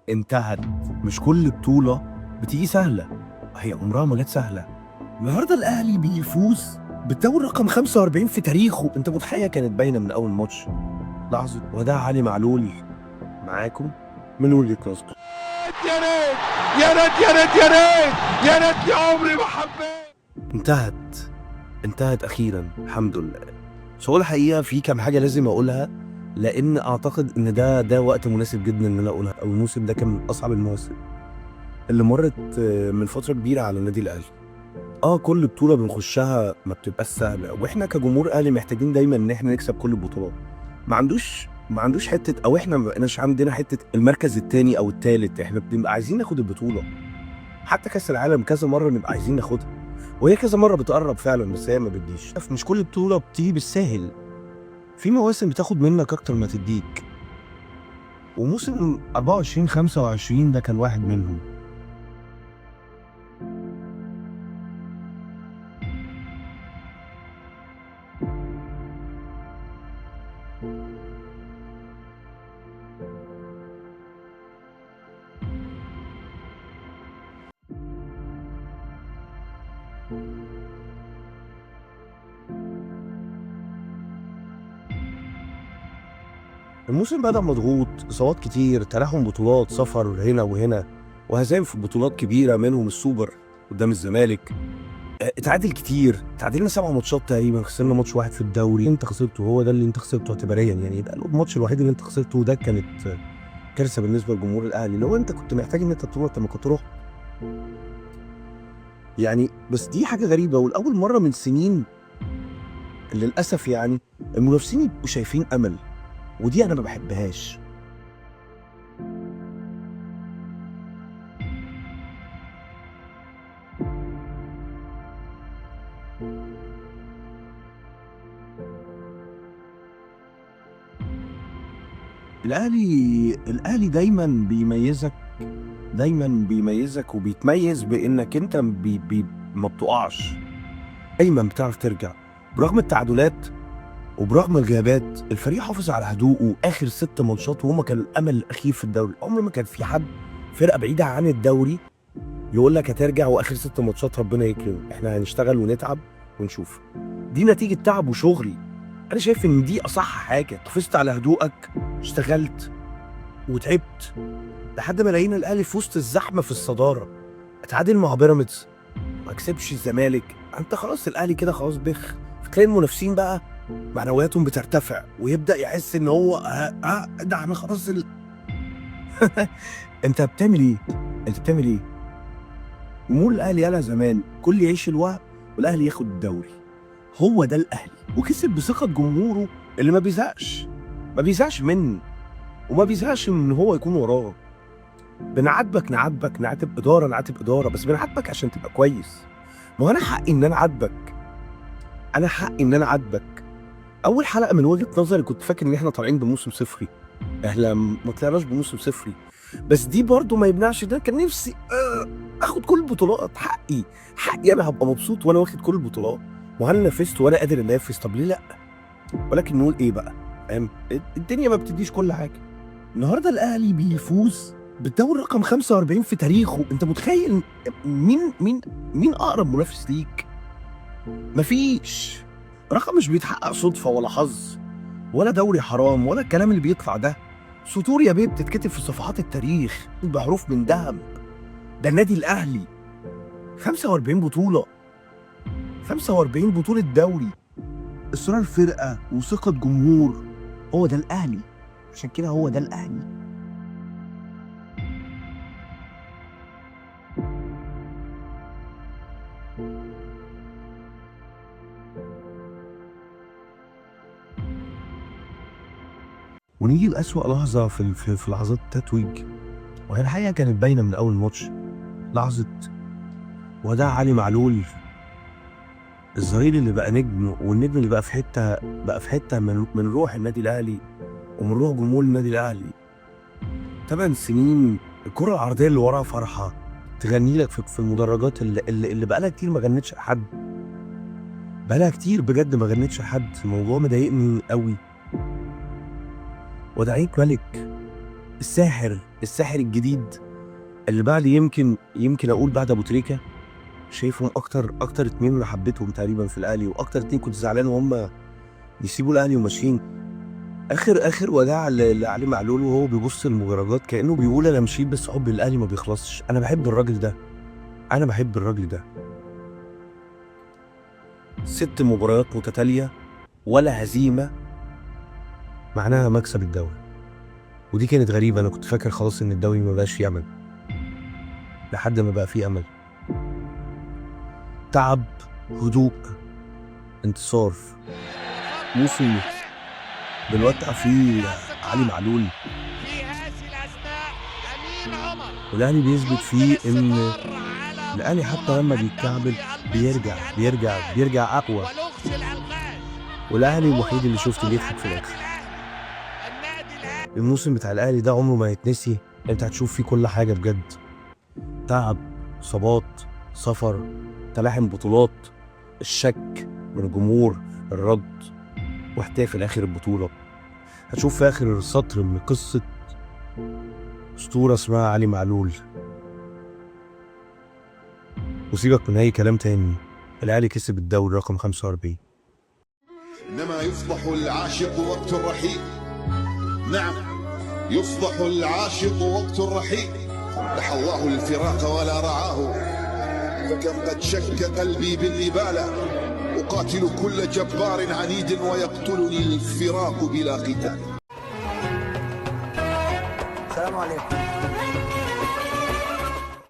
انتهت. مش كل بطولة بتيجي سهلة، هي عمرها ما جت سهلة. النهارده الأهلي بيفوز بالدوري رقم 45 في تاريخه، أنت متخيل؟ كانت باينة من أول ماتش. لحظة وداع علي معلول معاكم من وجهة نظري. يا ريت يا ريت يا ريت يا ريت يا ريتني عمري ما حبيت. انتهت أخيرا الحمد لله. بس هو الحقيقة في كام حاجة لازم أقولها، لأن أعتقد إن ده وقت مناسب جدا إن أنا أقولها، أو الموسم ده كان من أصعب المواسم اللي مرت من فترة كبيرة على النادي الأهلي. كل بطولة بنخشها ما بتبقاش سهلة، واحنا كجمهور اهلي محتاجين دايما ان احنا نكسب كل البطولات. ما عندوش حتة، او احنا ما بقناش عندنا حتة المركز التاني او التالت، احنا بنبقى عايزين ناخد البطولة. حتى كأس العالم كذا مرة نبقى عايزين ناخدها، وهي كذا مرة بتقرب فعلا، بس هي ما بتجيش. مش كل بطولة بتيجي بالساهل، في مواسم بتاخد منك اكتر ما تديك، وموسم 24 25 ده كان واحد منهم. الموسم بدأ مضغوط، إصابات كتير، تلاحم بطولات، سفر هنا وهنا، وهزايم في بطولات كبيرة منهم السوبر قدام الزمالك. اتعادل كتير، تعادلنا 7 ماتشات تقريبا، خسرنا ماتش واحد في الدوري انت خسرته، هو ده اللي انت خسرته اعتباريا، يعني ده الماتش الوحيد اللي انت خسرته، وده كانت كارثة بالنسبة لجمهور الأهلي، اللي هو انت كنت محتاج ان انت تروح لما كنت رحت يعني. بس دي حاجة غريبة، والأول مرة من سنين للأسف يعني المنافسين يبقوا شايفين أمل، ودي أنا ما بحبهاش. الأهلي دايما بيميزك وبيتميز بإنك أنت ما بتقعش، دايما بتعرف ترجع برغم التعادلات وبرغم الغيابات. الفريق حافظ على هدوءه آخر 6 ماتشات، وهما كان الأمل الأخير في الدوري. عمر ما كان في حد فرقة بعيدة عن الدوري يقول لك هترجع وآخر 6 ماتشات ربنا يكرم، احنا هنشتغل ونتعب ونشوف. دي نتيجة تعب وشغل. أنا شايف إن دي أصح حاجة، حافظت على هدوءك، اشتغلت وتعبت لحد ما لقينا الأهلي في وسط الزحمة في الصدارة، اتعادل مع بيراميدز، ما كسبش الزمالك. انت خلاص الأهلي كده خلاص بخ. فتلاقي المنافسين بقى معنوياتهم بترتفع، ويبدأ يحس ان هو ده احنا خلاص انت بتعمل ايه؟ جمهور الاهلي قالها زمان، كل يعيش الوهم والاهلي ياخد الدوري. هو ده الاهلي، وكسب بثقة جمهوره اللي ما بيزهقش منه، وما بيزهقش من ان هو يكون وراه. بنعاتبك نعاتب اداره، بس بنعاتبك عشان تبقى كويس. ما هو انا حقي ان انا عاتبك. اول حلقه من وجهه نظري كنت فاكر ان احنا طالعين بموسم صفري، احنا ما طلعناش بموسم صفري، بس دي برضو ما يمنعش ده كان نفسي اخد كل البطولات. حقي انا هبقى مبسوط وانا واخد كل البطولات، وهل نافست وانا قادر انافس؟ طب ليه لا؟ ولكن نقول ايه بقى؟ فاهم؟ الدنيا ما بتديش كل حاجه. النهارده الاهلي بيفوز بالدوري رقم 45 في تاريخه، انت متخيل؟ مين اقرب منافس ليك؟ مفيش. رقم مش بيتحقق صدفه ولا حظ ولا دوري حرام ولا الكلام اللي بيطلع ده. سطور يا بيه بتتكتب في صفحات التاريخ بحروف من ذهب. ده النادي الاهلي 45 بطوله، 45 بطوله دوري، اصرار فرقه وثقه جمهور. هو ده الاهلي، عشان كده هو ده الاهلي. ونيجي لأسوأ لحظة في لحظات التتويج، وهي الحقيقة كانت باينة من أول ماتش. لحظة وداع علي معلول، الظهير اللي بقى نجم، والنجم اللي بقى في حتة من روح النادي الأهلي ومن روح جمهور النادي الأهلي. 8 سنين الكرة العرضية اللي وراها فرحة تغني لك في المدرجات اللي بقالها كتير ما غنتش لحد، بقالها كتير بجد ما غنتش لحد. الموضوع مضايقني قوي. وداعيك ملك، الساحر الجديد اللي بعد يمكن اقول بعد ابو تريكه، شايفهم اكتر اتنين انا حبيتهم تقريبا في الاهلي، واكتر اتنين كنت زعلان وهم يسيبوا الاهلي وماشيين. اخر وداع لعلي معلول وهو بيبص المدرجات كانه بيقول انا مشيت بس حب الاهلي ما بيخلصش. انا بحب الراجل ده. 6 مباريات متتاليه ولا هزيمه، معناها مكسب الدوري. ودي كانت غريبه، انا كنت فاكر خلاص ان الدوري ما بقاش فيه امل، لحد ما بقى فيه امل. تعب، هدوء، انتصار. موسم بالوقت فيه علي معلول والاهلي بيثبت فيه ان الاهلي حتى لما بيتكعبل بيرجع اقوى، والاهلي الوحيد اللي شفت بيضحك في الاخر. الموسم بتاع الاهلي ده عمره ما يتنسي، انت هتشوف فيه كل حاجه بجد. تعب، اصابات، سفر، تلاحم بطولات، الشك من الجمهور، الرد، واحتفال اخر البطوله. هتشوف في اخر سطر من قصه اسطوره اسمها علي معلول. وسيبك من اي كلام تاني، الاهلي كسب الدوري رقم 45. إنما يصبح العاشق وقت الرحيل. نعم، يصبح العاشق وقت الرحيل. دحى الله الفراق ولا رعاه، فكم قد شك قلبي بالنبالة. أقاتل كل جبار عنيد ويقتلني الفراق بلا قتال. السلام عليكم.